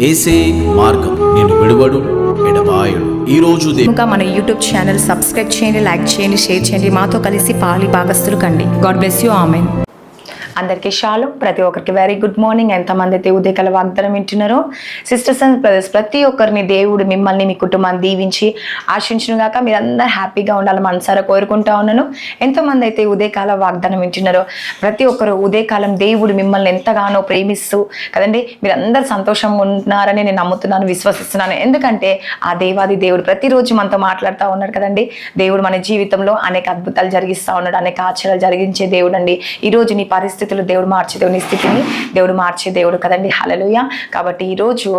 ఏసే మార్గం నేను విడువడు ఎడబాయడు. ఈ రోజు ఇంకా మన యూట్యూబ్ ఛానల్ సబ్స్క్రైబ్ చేయండి, లైక్ చేయండి, షేర్ చేయండి. మాతో కలిసి పాలి భాగస్తులు కండి. God bless you. ఆమెన్. అందరికీ షాలోమ్. ప్రతి ఒక్కరికి వెరీ గుడ్ మార్నింగ్. ఎంతమంది అయితే ఉదయకాల వాగ్దానం వింటున్నారో సిస్టర్స్ అండ్ బ్రదర్స్, ప్రతి ఒక్కరిని దేవుడు మిమ్మల్ని మీ కుటుంబాన్ని దీవించి ఆశించును గాక. మీరందరూ హ్యాపీగా ఉండాలి మనసారా కోరుకుంటా ఉన్నాను. ఎంతోమంది అయితే ఉదయకాల వాగ్దానం వింటున్నారో ప్రతి ఒక్కరు ఉదయకాలం దేవుడు మిమ్మల్ని ఎంతగానో ప్రేమిస్తూ కదండి మీరందరూ సంతోషంగా ఉంటున్నారని నేను నమ్ముతున్నాను, విశ్వసిస్తున్నాను. ఎందుకంటే ఆ దేవాది దేవుడు ప్రతిరోజు మనతో మాట్లాడుతూ ఉన్నాడు కదండి. దేవుడు మన జీవితంలో అనేక అద్భుతాలు జరిగిస్తూ ఉన్నాడు, అనేక ఆశ్చర్యాలు జరిగించే దేవుడు అండి. ఈరోజు నీ పరిస్థితి దేవుడు మార్చే దేవుడు, నీ స్థితిని దేవుడు మార్చే దేవుడు కదండి. హల్లెలూయా. కాబట్టి ఈరోజు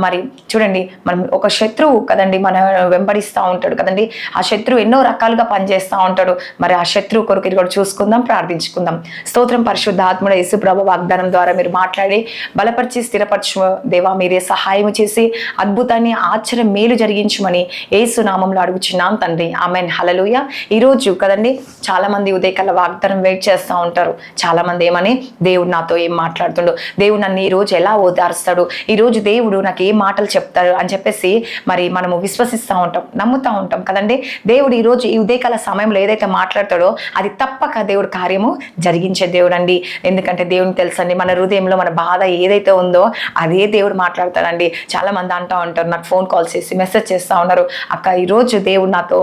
మరి చూడండి, మనం ఒక శత్రువు కదండి మన వెంబడిస్తూ ఉంటాడు కదండి. ఆ శత్రువు ఎన్నో రకాలుగా పనిచేస్తూ ఉంటాడు. మరి ఆ శత్రువు కొరకు ఇది కూడా చూసుకుందాం, ప్రార్థించుకుందాం. స్తోత్రం. పరిశుద్ధ ఆత్ముడ యేసు ప్రభు వాగ్దానం ద్వారా మీరు మాట్లాడి బలపరిచి స్థిరపరచు దేవా, మీరే సహాయం చేసి అద్భుతాన్ని ఆశ్చర్యం మేలు జరిగించమని యేసు నామంలో అడుగుచున్నాం తండ్రి. ఆమెన్. హల్లెలూయా. ఈరోజు కదండి చాలా మంది ఉదయకాల వాగ్దానం వెయిట్ చేస్తూ ఉంటారు. చాలా మంది ఏమని, దేవుడు నాతో ఏం మాట్లాడుతుండో, దేవుడు నన్ను ఈ రోజు ఎలా ఓదారుస్తాడు, ఈ రోజు దేవుడు నాకు ఏం మాటలు చెప్తాడు అని చెప్పేసి మరి మనము విశ్వసిస్తూ ఉంటాం, నమ్ముతూ ఉంటాం కదండి. దేవుడు ఈ రోజు ఈ ఉదయకాల సమయంలో ఏదైతే మాట్లాడతాడో అది తప్పక దేవుడు కార్యము జరిగించే దేవుడు అండి. ఎందుకంటే దేవునికి తెలుసండి మన హృదయంలో మన బాధ ఏదైతే ఉందో అదే దేవుడు మాట్లాడతాడండి. చాలా మంది అంటూ ఉంటారు, నాకు ఫోన్ కాల్స్ చేసి మెసేజ్ చేస్తూ ఉన్నారు, అక్క ఈరోజు దేవుడు నాతో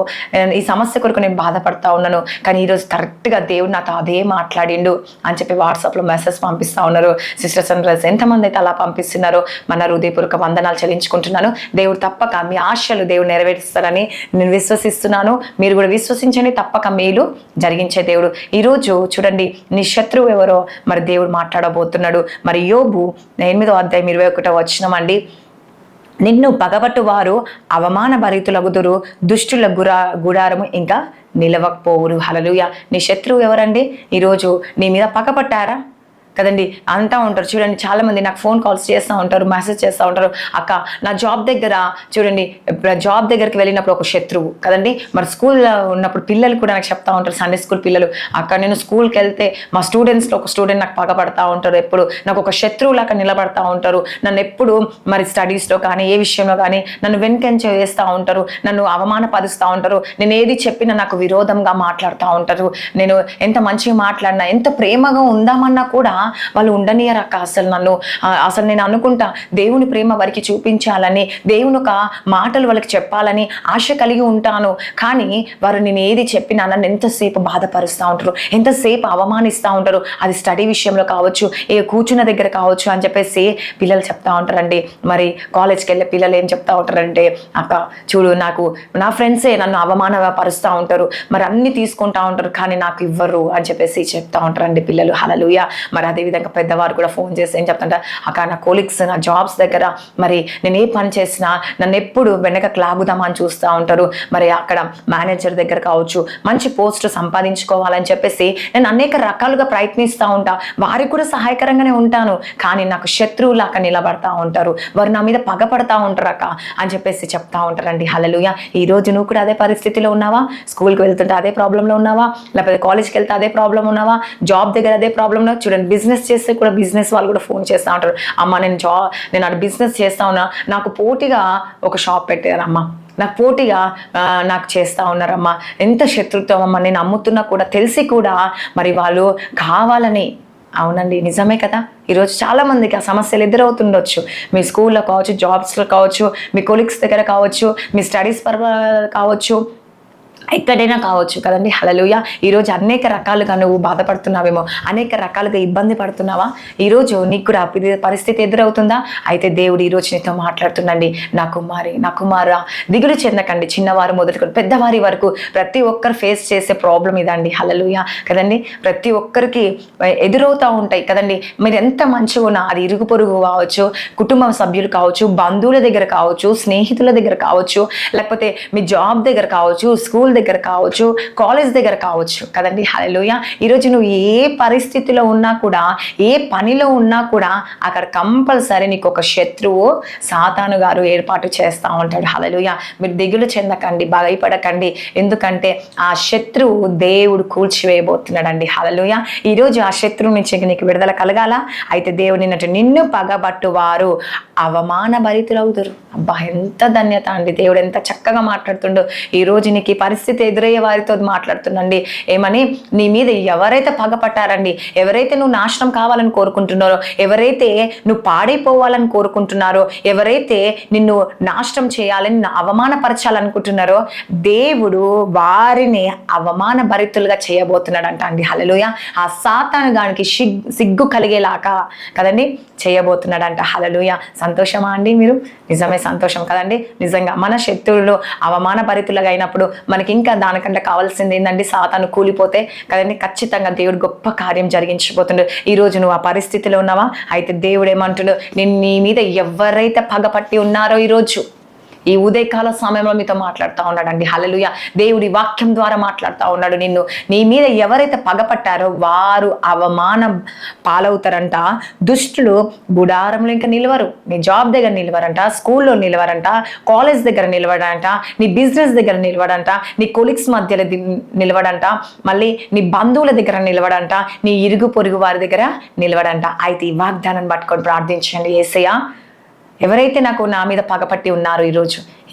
ఈ సమస్య కొరకు నేను బాధపడతా ఉన్నాను, కానీ ఈరోజు కరెక్ట్గా దేవుడు నాతో అదే మాట్లాడిండు అని చెప్పి వాట్సాప్లో మెసేజ్ పంపిస్తూ ఉన్నారు. సిస్టర్స్ అండ్ బ్రదర్స్ ఎంతమంది అయితే అలా పంపిస్తున్నారో మన హృదయపూర్వక వందనాలు చెల్లించుకుంటున్నాను. దేవుడు తప్పక మీ ఆశలు దేవుడు నెరవేరుస్తారని నేను విశ్వసిస్తున్నాను. మీరు కూడా విశ్వసించండి, తప్పక మేలు జరిగించే దేవుడు. ఈరోజు చూడండి, నీ శత్రువు ఎవరో మరి దేవుడు మాట్లాడబోతున్నాడు. మరి యోబు 8వ అధ్యాయం 21వ వచనం, నిన్ను పగబట్టు వారు అవమాన భరితులగుదురు, దుష్టుల గుడారము ఇంకా నిలవకపోవురు. హల్లెలూయా. నీ శత్రువు ఎవరండి? ఈరోజు నీ మీద పగపట్టారా కదండి అంటూ ఉంటారు. చూడండి చాలా మంది నాకు ఫోన్ కాల్స్ చేస్తూ ఉంటారు, మెసేజ్ చేస్తూ ఉంటారు, అక్క నా జాబ్ దగ్గర చూడండి, జాబ్ దగ్గరికి వెళ్ళినప్పుడు ఒక శత్రువు కదండి. మరి స్కూల్లో ఉన్నప్పుడు పిల్లలు కూడా నాకు చెప్తా ఉంటారు, సండే స్కూల్ పిల్లలు, అక్క నేను స్కూల్కి వెళ్తే మా స్టూడెంట్స్లో ఒక స్టూడెంట్ నాకు పగపడతా ఉంటారు, ఎప్పుడు నాకు ఒక శత్రువులాగా నిలబడతా ఉంటారు, నన్ను ఎప్పుడు మరి స్టడీస్లో కానీ ఏ విషయంలో కానీ నన్ను వెనుకంచ వేస్తూ ఉంటారు, నన్ను అవమానపరుస్తూ ఉంటారు, నేను ఏది చెప్పినా నాకు విరోధంగా మాట్లాడుతూ ఉంటారు, నేను ఎంత మంచిగా మాట్లాడినా ఎంత ప్రేమగా ఉందామన్నా కూడా వాళ్ళు ఉండనియరక్క. అసలు నేను అనుకుంటా దేవుని ప్రేమ వారికి చూపించాలని, దేవుని ఒక మాటలు వాళ్ళకి చెప్పాలని ఆశ కలిగి ఉంటాను, కానీ వారు నేను ఏది చెప్పినా నన్ను ఎంతసేపు బాధపరుస్తూ ఉంటారు, ఎంతసేపు అవమానిస్తూ ఉంటారు. అది స్టడీ విషయంలో కావచ్చు, ఏ కూర్చున్న దగ్గర కావచ్చు అని చెప్పేసి పిల్లలు చెప్తా ఉంటారండి. మరి కాలేజ్కి వెళ్ళే పిల్లలు ఏం చెప్తా ఉంటారంటే, అక్క చూడు నాకు నా ఫ్రెండ్సే నన్ను అవమానపరుస్తూ ఉంటారు, మరి అన్ని తీసుకుంటా ఉంటారు కానీ నాకు ఇవ్వరు అని చెప్పేసి చెప్తా ఉంటారండి పిల్లలు. హల్లెలూయా. మరి అదేవిధంగా పెద్దవారు కూడా ఫోన్ చేసి ఏం చెప్తుంటా, అక్క నా కొలీగ్స్ నా జాబ్స్ దగ్గర మరి నేను ఏ పని చేసినా నన్ను ఎప్పుడు వెనకకు లాగుదామని చూస్తూ ఉంటారు. మరి అక్కడ మేనేజర్ దగ్గర కావచ్చు మంచి పోస్ట్ సంపాదించుకోవాలని చెప్పేసి నేను అనేక రకాలుగా ప్రయత్నిస్తూ ఉంటా, వారికి కూడా సహాయకరంగానే ఉంటాను, కానీ నాకు శత్రువులాగా నిలబడతా ఉంటారు, వారు నా మీద పగపడతా ఉంటారు అక్క అని చెప్పేసి చెప్తా ఉంటారండి. హల్లెలూయా. ఈ రోజు నువ్వు కూడా అదే పరిస్థితిలో ఉన్నావా? స్కూల్కి వెళ్తుంటే అదే ప్రాబ్లంలో ఉన్నావా? లేకపోతే కాలేజ్కి వెళ్తే అదే ప్రాబ్లం ఉన్నావా? జాబ్ దగ్గర అదే ప్రాబ్లం ఉన్నావా? చూడండి, బిజినెస్ చేస్తే కూడా బిజినెస్ వాళ్ళు కూడా ఫోన్ చేస్తూ ఉంటారు, అమ్మ నేను అటు బిజినెస్ చేస్తా ఉన్నా, నాకు పోటీగా ఒక షాప్ పెట్టారమ్మా, నాకు పోటీగా నాకు చేస్తూ ఉన్నారమ్మా, ఎంత శత్రుత్వం అమ్మ, నేను అమ్ముతున్నా కూడా తెలిసి కూడా మరి వాళ్ళు కావాలని. అవునండి, నిజమే కదా. ఈరోజు చాలా మందికి ఆ సమస్యలు ఎదురవుతుండొచ్చు. మీ స్కూల్లో కావచ్చు, జాబ్స్లో కావచ్చు, మీ కొలీగ్స్ దగ్గర కావచ్చు, మీ స్టడీస్ కావచ్చు, ఎక్కడైనా కావచ్చు కదండి. హల్లెలూయా. ఈరోజు అనేక రకాలుగా నువ్వు బాధపడుతున్నావేమో, అనేక రకాలుగా ఇబ్బంది పడుతున్నావా? ఈరోజు నీకు కూడా పరిస్థితి ఎదురవుతుందా? అయితే దేవుడు ఈరోజు నీతో మాట్లాడుతుండండి, నా కుమారా దిగులు చెందకండి, చిన్నవారు మొదలుకొని పెద్దవారి వరకు ప్రతి ఒక్కరు ఫేస్ చేసే ప్రాబ్లం ఇదండి. హల్లెలూయా కదండి. ప్రతి ఒక్కరికి ఎదురవుతూ ఉంటాయి కదండి. మీరు ఎంత మంచిగా ఉన్నా, అది ఇరుగు పొరుగు కావచ్చు, కుటుంబ సభ్యులు కావచ్చు, బంధువుల దగ్గర కావచ్చు, స్నేహితుల దగ్గర కావచ్చు, లేకపోతే మీ జాబ్ దగ్గర కావచ్చు, స్కూల్ దగ్గర కావచ్చు, కాలేజ్ దగ్గర కావచ్చు కదండి. హల్లెలూయా. ఈరోజు నువ్వు ఏ పరిస్థితిలో ఉన్నా కూడా, ఏ పనిలో ఉన్నా కూడా అక్కడ కంపల్సరీ నీకు ఒక శత్రువు సాతాను గారు ఏర్పాటు చేస్తూ ఉంటాడు. హల్లెలూయా. మీరు దిగులు చెందకండి, భయపడకండి, ఎందుకంటే ఆ శత్రువు దేవుడు కూల్చివేయబోతున్నాడండి. హల్లెలూయా. ఈరోజు ఆ శత్రువు నుంచి నీకు విడుదల కలగాల. అయితే దేవుడు నిన్ను పగబట్టు వారు అవమాన భరితులవుతారు. అబ్బా, ఎంత ధన్యత అండి. దేవుడు ఎంత చక్కగా మాట్లాడుతుండో. ఈ రోజు నీకు ఈ పరిస్థితి ఎదురయ్యే వారితో మాట్లాడుతుండండి. ఏమని? నీ మీద ఎవరైతే పగపట్టారండి, ఎవరైతే నువ్వు నాశనం కావాలని కోరుకుంటున్నారో, ఎవరైతే నువ్వు పాడైపోవాలని కోరుకుంటున్నారో, ఎవరైతే నిన్ను నాశనం చేయాలని, నిన్ను అవమానపరచాలనుకుంటున్నారో, దేవుడు వారిని అవమాన భరితులుగా చేయబోతున్నాడంట అండి. హల్లెలూయా. ఆ సాతాను గానికి సిగ్గు కలిగేలాగా కదండి చేయబోతున్నాడంట. హల్లెలూయా. సంతోషమా అండి? మీరు నిజమే సంతోషం కదండి. నిజంగా మన శత్రువులు అవమాన భరితులుగా అయినప్పుడు మనకి ఇంకా దానికంటే కావాల్సింది ఏంటండి? సాతాను కూలిపోతే కదండి ఖచ్చితంగా దేవుడు గొప్ప కార్యం జరిగించబోతుండు. ఈరోజు నువ్వు ఆ పరిస్థితిలో ఉన్నావా? అయితే దేవుడు ఏమంటుడు? నీ మీద ఎవరైతే పగపట్టి ఉన్నారో ఈరోజు ఈ ఉదయకాల సమయంలో మీతో మాట్లాడుతూ ఉన్నాడండి. హల్లెలూయా. దేవుడి వాక్యం ద్వారా మాట్లాడుతూ ఉన్నాడు. నీ మీద ఎవరైతే పగపట్టారో వారు అవమానం పాలవుతారంట. దుష్టులు గుడారంలో ఇంకా నిలవరు. నీ జాబ్ దగ్గర నిలవరంట, స్కూల్లో నిలవరంట, కాలేజ్ దగ్గర నిలవడంట, నీ బిజినెస్ దగ్గర నిలవడంట, నీ కొలీగ్స్ మధ్యలో నిలవడంట, మళ్ళీ నీ బంధువుల దగ్గర నిలవడంట, నీ ఇరుగు పొరుగు వారి దగ్గర నిలవడంట. అయితే ఈ వాగ్దానాన్ని పట్టుకొని ప్రార్థించండి. యేసయ్యా, ఎవరైతే నా మీద పగపట్టి ఉన్నారో,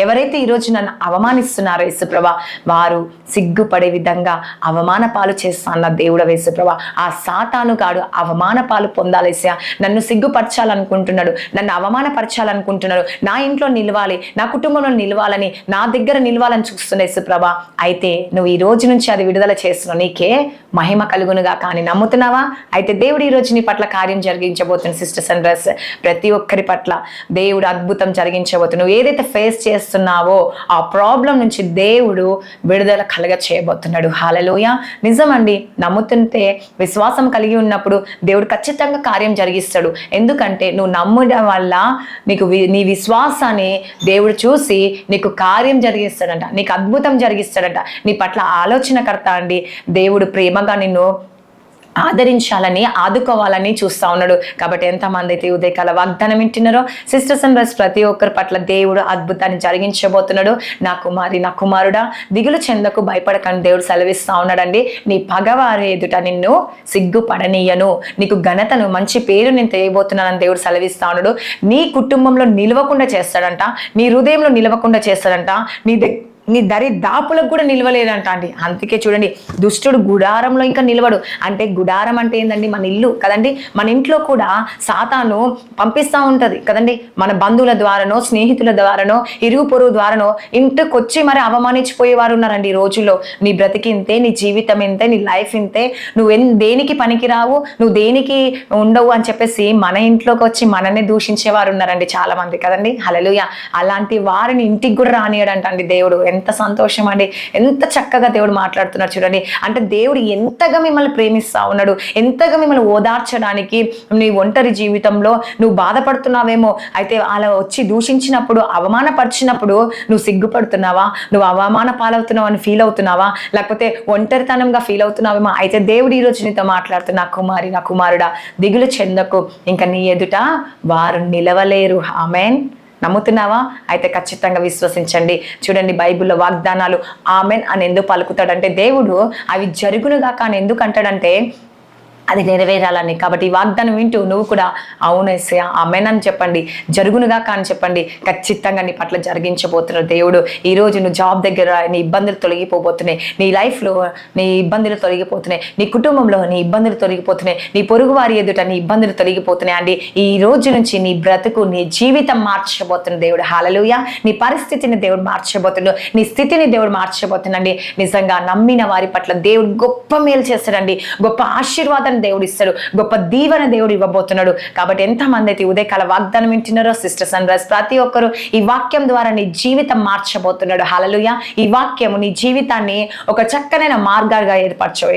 ఎవరైతే ఈరోజు నన్ను అవమానిస్తున్నారో యేసుప్రభా, వారు సిగ్గుపడే విధంగా అవమాన పాలు చేస్తాన్న దేవుడ యేసుప్రభా. ఆ సాతాను గాడు అవమాన పాలు పొందాలేసా. నన్ను సిగ్గుపరచాలనుకుంటున్నాడు, నన్ను అవమానపరచాలనుకుంటున్నాడు, నా ఇంట్లో నిలవాలి, నా కుటుంబంలో నిలవాలని, నా దగ్గర నిలవాలని చూస్తున్న యేసుప్రభా. అయితే నువ్వు ఈ రోజు నుంచి అది విడుదల చేస్తున్నావు. నీకే మహిమ కలుగునుగా. కానీ నమ్ముతున్నావా? అయితే దేవుడు ఈరోజు నీ పట్ల కార్యం జరిగించబోతుంది. సిస్టర్స్ అండ్ బ్రదర్స్, ప్రతి ఒక్కరి పట్ల దేవుడు అద్భుతం జరిగించబోతుంది. నువ్వు ఏదైతే ఫేస్ చేస్తున్నావో ఆ ప్రాబ్లం నుంచి దేవుడు విడుదల కలగ చేయబోతున్నాడు. హల్లెలూయా. నిజమండి. నమ్ముతుంటే, విశ్వాసం కలిగి ఉన్నప్పుడు దేవుడు ఖచ్చితంగా కార్యం జరిగిస్తాడు. ఎందుకంటే నువ్వు నమ్మడం వల్ల నీ విశ్వాసాన్ని దేవుడు చూసి నీకు కార్యం జరిగిస్తాడంట, నీకు అద్భుతం జరిగిస్తాడంట. నీ పట్ల ఆలోచనకర్త అండి. దేవుడు ప్రేమగా నిన్ను ఆదరించాలని, ఆదుకోవాలని చూస్తూ ఉన్నాడు. కాబట్టి ఎంతమంది అయితే ఉదయకాల వాగ్దానం వింటున్నారో సిస్టర్స్ అండ్ బ్రదర్స్, ప్రతి ఒక్కరి పట్ల దేవుడు అద్భుతాన్ని జరిగించబోతున్నాడు. నా కుమారి, నా కుమారుడా, దిగులు చెందకు, భయపడకని దేవుడు సెలవిస్తూ ఉన్నాడండి. నీ పగవారి ఎదుట నిన్ను సిగ్గుపడనీయను, నీకు ఘనతను, మంచి పేరు నేను తెలియబోతున్నానని దేవుడు సెలవిస్తూ ఉన్నాడు. నీ కుటుంబంలో నిలవకుండా చేస్తాడంట, నీ హృదయంలో నిలవకుండా చేస్తాడంట, నీ దాపులకు కూడా నిలవలేదంట అండి. అందుకే చూడండి, దుష్టుడు గుడారంలో ఇంకా నిలవడు. అంటే గుడారం అంటే ఏందండి? మన ఇల్లు కదండి. మన ఇంట్లో కూడా సాతాను పంపిస్తూ ఉంటుంది కదండి. మన బంధువుల ద్వారానో, స్నేహితుల ద్వారానో, ఇరుగు పొరుగు ద్వారానో ఇంటికి వచ్చి మరి అవమానించిపోయేవారు ఉన్నారండి ఈ రోజుల్లో. నీ బ్రతికింతే, నీ జీవితం ఇంతే, నీ లైఫ్ ఇంతే, నువ్వు దేనికి పనికిరావు, నువ్వు దేనికి ఉండవు అని చెప్పేసి మన ఇంట్లోకి వచ్చి మననే దూషించేవారు ఉన్నారండి చాలా మంది కదండి. హల్లెలూయా. అలాంటి వారిని ఇంటికి కూడా రానియడంట అండి దేవుడు. ఎంత సంతోషం అండి. ఎంత చక్కగా దేవుడు మాట్లాడుతున్నాడు చూడండి. అంటే దేవుడు ఎంతగా మిమ్మల్ని ప్రేమిస్తా ఉన్నాడు, ఎంతగా మిమ్మల్ని ఓదార్చడానికి. నీ ఒంటరి జీవితంలో నువ్వు బాధపడుతున్నావేమో, అయితే అలా వచ్చి దూషించినప్పుడు, అవమానపరిచినప్పుడు నువ్వు సిగ్గుపడుతున్నావా, నువ్వు అవమాన పాలవుతున్నావు అని ఫీల్ అవుతున్నావా, లేకపోతే ఒంటరితనంగా ఫీల్ అవుతున్నావేమో. అయితే దేవుడు ఈరోజు నీతో మాట్లాడుతున్నా, కుమారి, నా కుమారుడా, దిగులు చెందకు, ఇంకా నీ ఎదుట వారు నిలవలేరు. ఆమేన్. నమ్ముతున్నావా? అయితే ఖచ్చితంగా విశ్వసించండి. చూడండి, బైబిల్లో వాగ్దానాలు ఆమెన్ అని ఎందుకు పలుకుతాడంటే, దేవుడు అవి జరుగునుగా కానీ ఎందుకు అంటాడంటే అది నెరవేరాలని. కాబట్టి ఈ వాగ్దానం వింటూ నువ్వు కూడా అవును యేసయ్య, ఆమేన్ అని చెప్పండి, జరుగునుగా కానీ చెప్పండి. ఖచ్చితంగా నీ పట్ల జరిగించబోతున్నాడు దేవుడు. ఈరోజు నువ్వు జాబ్ దగ్గర నీ ఇబ్బందులు తొలగిపోబోతున్నాయి, నీ లైఫ్లో నీ ఇబ్బందులు తొలగిపోతున్నాయి, నీ కుటుంబంలో నీ ఇబ్బందులు తొలగిపోతున్నాయి, నీ పొరుగు వారి ఎదుట నీ ఇబ్బందులు తొలగిపోతున్నాయి అండి. ఈ రోజు నుంచి నీ బ్రతుకు, నీ జీవితం మార్చబోతున్న దేవుడు. హల్లెలూయా. నీ పరిస్థితిని దేవుడు మార్చబోతున్నాడు, నీ స్థితిని దేవుడు మార్చబోతున్నాండి. నిజంగా నమ్మిన వారి పట్ల దేవుడు గొప్ప మేలు చేస్తాడండి, గొప్ప ఆశీర్వాదాన్ని ఆశీర్వాదం దేవుడు ఇస్తాడు, గొప్ప దీవెన దేవుడు ఇవ్వబోతున్నాడు. కాబట్టి ఎంతమంది అయితే ఉదయకాల వాగ్దానం వింటున్నారో సిస్టర్ సన్ రైజ్ ప్రతి ఒక్కరు ఈ వాక్యం ద్వారా నీ జీవితం మార్చబోతున్నాడు. హల్లెలూయా. ఈ వాక్యము నీ జీవితాన్ని ఒక చక్కనైన మార్గాలుగా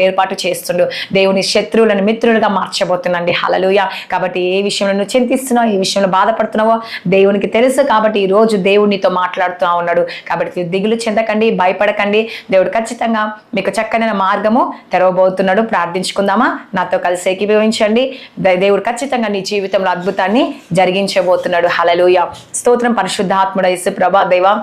ఏర్పాటు చేస్తుండు. దేవుని శత్రువులను మిత్రులుగా మార్చబోతుందండి. హల్లెలూయా. కాబట్టి ఏ విషయంలో నువ్వు చింతిస్తున్నావు, ఏ విషయంలో బాధపడుతున్నావో దేవునికి తెలుసు. కాబట్టి ఈ రోజు దేవుడు నీతో మాట్లాడుతూ ఉన్నాడు. కాబట్టి దిగులు చెందకండి, భయపడకండి. దేవుడు ఖచ్చితంగా మీకు చక్కనైన మార్గము తెరవబోతున్నాడు. ప్రార్థించుకుందామా? నాతో కలిసి ఏకీభవించండి. దేవుడు ఖచ్చితంగా నీ జీవితంలో అద్భుతాన్ని జరిగించబోతున్నాడు. హల్లెలూయా. స్తోత్రం పరిశుద్ధాత్ముడా యేసుప్రభా. దేవా,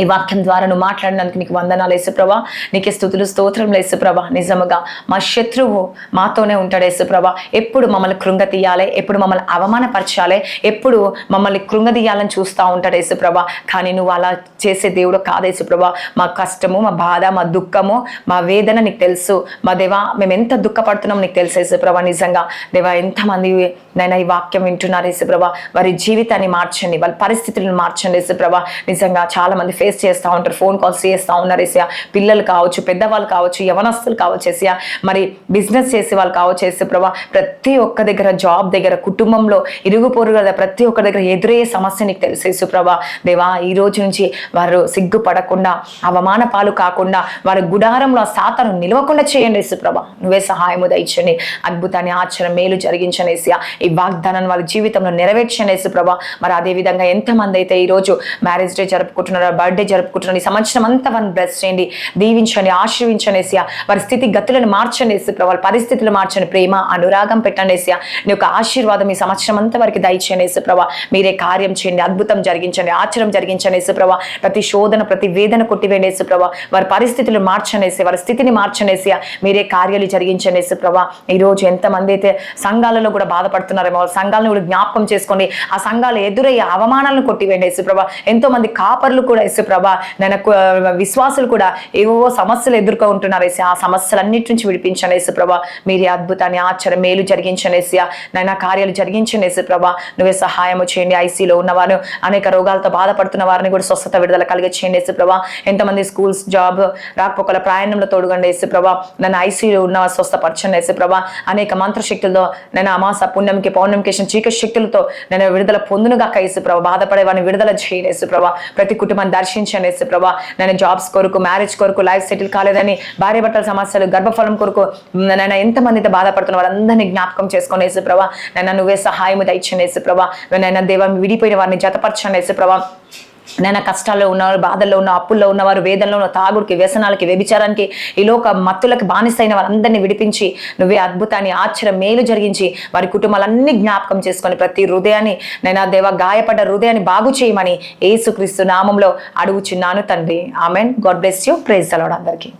ఈ వాక్యం ద్వారా నువ్వు మాట్లాడినందుకు నీకు వందనాలు యేసుప్రభా. నీకే స్తుతులు స్తోత్రములు యేసుప్రభా. నిజముగా మా శత్రువు మాతోనే ఉంటాడు యేసుప్రభా. ఎప్పుడు మమ్మల్ని కృంగతీయాలి, ఎప్పుడు మమ్మల్ని అవమానపరచాలి, ఎప్పుడు మమ్మల్ని కృంగతీయాలని చూస్తూ ఉంటాడు యేసుప్రభా. కానీ నువ్వు అలా చేసే దేవుడు కాదు యేసుప్రభా. మా కష్టము, మా బాధ, మా దుఃఖము, మా వేదన నీకు తెలుసు. మా దేవా, మేము ఎంత దుఃఖపడుతున్నామో నీకు తెలుసు యేసుప్రభా. నిజంగా దేవా, ఎంతమంది నైనా ఈ వాక్యం వింటున్నారు యేసుప్రభా. వారి జీవితాన్ని మార్చండి, వాళ్ళ పరిస్థితులను మార్చండి యేసుప్రభా. నిజంగా చాలా మంది ఫేస్ చేస్తూ ఉంటారు, ఫోన్ కాల్స్ చేస్తూ ఉన్నారు ఏసయ్య. పిల్లలు కావచ్చు, పెద్దవాళ్ళు కావచ్చు, యవనస్తులు కావచ్చు ఏసయ్య, మరి బిజినెస్ చేసే వాళ్ళు కావచ్చు యేసుప్రభా. ప్రతి ఒక్క దగ్గర, జాబ్ దగ్గర, కుటుంబంలో, ఇరుగు పొరుగు ప్రతి ఒక్క దగ్గర ఎదురయ్యే సమస్య నీకు తెలుసు యేసుప్రభా. దేవా, ఈ రోజు నుంచి వారు సిగ్గుపడకుండా, అవమాన పాలు కాకుండా, వారి గుడారంలో ఆ సాతాను నిలవకుండా చేయండి యేసుప్రభా. నువ్వే సహాయము దయచండి, అద్భుతాన్ని ఆచరణ మేలు జరిగించండి ఏసయ్య. ఈ వాగ్దానాన్ని వాళ్ళ జీవితంలో నెరవేర్చండి యేసుప్రభా. మరి అదేవిధంగా ఎంతమంది అయితే ఈరోజు మ్యారేజ్ డే జరుపుకుంటున్నారో, బర్త్డే జరుపుకుంటున్నాను, ఈ సంవత్సరం అంతా వారిని బ్లెస్ చేయండి, దీవించండి, ఆశీర్వించండి ఏసయ్య. వారి స్థితి గతులను మార్చండి యేసుప్రభా. వాళ్ళ పరిస్థితులు మార్చండి, ప్రేమ అనురాగం పెట్టండి ఏసయ్య. నీ యొక్క ఆశీర్వాదం ఈ సంవత్సరం అంతా వారికి దయచేయండి యేసుప్రభా. మీరే కార్యం చేయండి, అద్భుతం జరిగించండి, ఆచరణ జరిగించండి యేసుప్రభా. ప్రతి శోధన, ప్రతి వేదన కొట్టివేయండి యేసుప్రభా. వారి పరిస్థితులు మార్చండి ఏసయ్య, వారి స్థితిని మార్చండి ఏసయ్య. మీరే కార్యాలు జరిగించండి యేసుప్రభా. ఈ రోజు ఎంతమంది అయితే సంఘాలలో కూడా బాధపడుతున్నారేమో, వాళ్ళ సంఘాలను కూడా జ్ఞాపకం చేసుకోండి. ఆ సంఘాలు ఎదురయ్యే అవమానాలను కొట్టివేయండి యేసుప్రభా. ఎంతో మంది కాపర్లు కూడా యేసుప్రభా, నాకు విశ్వాసులు కూడా ఏవో సమస్యలు ఎదుర్కొంటున్నారు ఏసయ్య. ఆ సమస్యలన్నిటి నుంచి విడిపించండి యేసుప్రభా. మీరే అద్భుతాన్ని ఆచరణ మేలు జరిగించండి ఏసయ్య. నైనా కార్యాలు జరిగించండి యేసుప్రభా. నువ్వే సహాయము చేయండి. ఐసీలో ఉన్నవారు, అనేక రోగాలతో బాధపడుతున్న వారిని కూడా స్వస్థత విడుదల కలిగించండి యేసుప్రభా. ఎంతమంది స్కూల్స్, జాబ్ రాకపోకల ప్రయాణంలో తోడుగండి యేసుప్రభా. నన్ను ఐసీలో ఉన్న స్వస్థపరచండి యేసుప్రభా. అనేక మంత్రశక్తులతో నేను అమాస పుణ్యంకి, పౌర్ణమికి చీకటి శక్తులతో నేను విడుదల పొందునుగాక యేసుప్రభా. బాధపడే వారిని విడుదల చేయండి యేసుప్రభా. ప్రతి కుటుంబాన్ని దర్శించండి యేసుప్రభా. నేను జాబ్స్ కొరకు, మ్యారేజ్ కొరకు, లైఫ్ సెటిల్ కాలేదని, భార్య భర్తల సమస్యలు, గర్భఫలం కొరకు నేను ఎంతమంది బాధపడుతున్న వారందరినీ జ్ఞాపకం చేసుకొని యేసుప్రభా. నన్ను నువ్వే సహాయము దయచండి యేసుప్రభా. నైనా దేవా, విడిపోయిన వారిని జతపరచండి యేసుప్రభా. నైనా కష్టాల్లో ఉన్నవారు, బాధల్లో ఉన్న, అప్పుల్లో ఉన్నవారు, వేదనలో ఉన్న, తాగుడికి, వ్యసనాలకి, వ్యభిచారానికి, ఈ లోక మత్తులకు బానిసైన వారందరినీ విడిపించి నువ్వే అద్భుతాన్ని ఆశ్చర్య మేలు జరిగించి వారి కుటుంబాలన్నీ జ్ఞాపకం చేసుకొని ప్రతి హృదయాన్ని నైనా దేవ, గాయపడ్డ హృదయాన్ని బాగు చేయమని యేసుక్రీస్తు నామంలో అడుగుచున్నాను తండ్రి. Amen. God bless you. Praise the Lord అందరికీ.